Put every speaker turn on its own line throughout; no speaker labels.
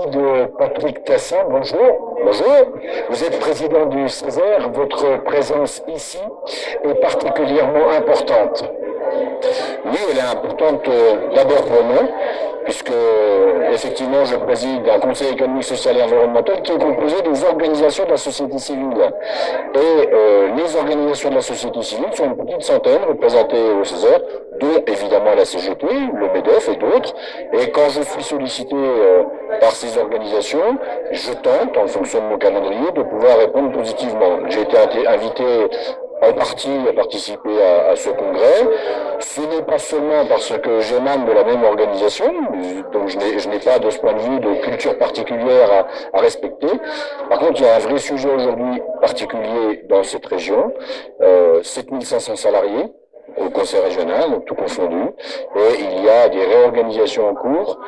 de Patrick Tassin. Bonjour. Bonjour. Vous êtes président du Césaire. Votre présence ici est particulièrement importante.
Oui, elle est importante d'abord pour moi, puisque effectivement je préside un conseil économique, social et environnemental qui est composé des organisations de la société civile. Et les organisations de la société civile sont une petite centaine représentées au Césaire, dont évidemment la CGT, le MEDEF et d'autres. Et quand je suis sollicité par ces organisations, je tente, en fonction de mon calendrier, de pouvoir répondre positivement. J'ai été invité en partie à participer à ce congrès. Ce n'est pas seulement parce que j'émane de la même organisation, donc je n'ai pas de ce point de vue de culture particulière à respecter. Par contre, il y a un vrai sujet aujourd'hui particulier dans cette région, 7500 salariés au conseil régional, tout confondu, et il y a des réorganisations en cours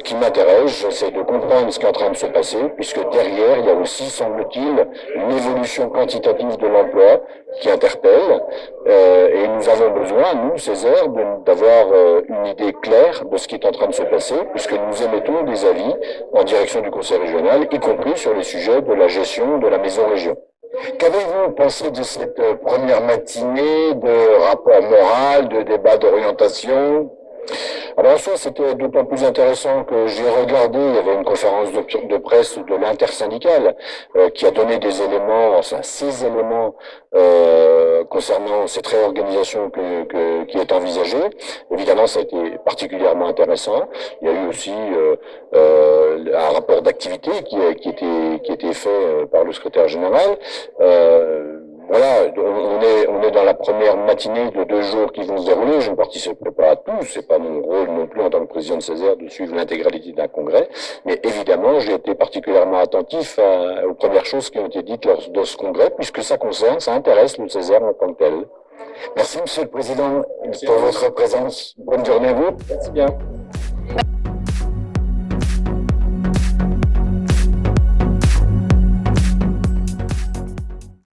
qui m'intéressent. J'essaie de comprendre ce qui est en train de se passer, puisque derrière, il y a aussi, semble-t-il, une évolution quantitative de l'emploi qui interpelle, et nous avons besoin, nous, Césaire, d'avoir une idée claire de ce qui est en train de se passer, puisque nous émettons des avis en direction du conseil régional, y compris sur les sujets de la gestion de la maison région.
Qu'avez-vous pensé de cette première matinée de rapport moral, de débat d'orientation?
Alors en soi, c'était d'autant plus intéressant que j'ai regardé, il y avait une conférence de presse de l'intersyndicale qui a donné des éléments, enfin 6 éléments concernant cette réorganisation qui est envisagée. Évidemment, ça a été particulièrement intéressant. Il y a eu aussi un rapport d'activité qui était fait par le secrétaire général. Voilà, on est dans la première matinée de 2 jours qui vont se dérouler. Je ne participerai pas à tous, c'est pas mon rôle non plus en tant que président de Césaire de suivre l'intégralité d'un congrès. Mais évidemment, j'ai été particulièrement attentif aux premières choses qui ont été dites lors de ce congrès, puisque ça intéresse le Césaire en tant que tel.
Merci, Monsieur le Président, pour votre présence. Bonne journée à vous.
Merci bien.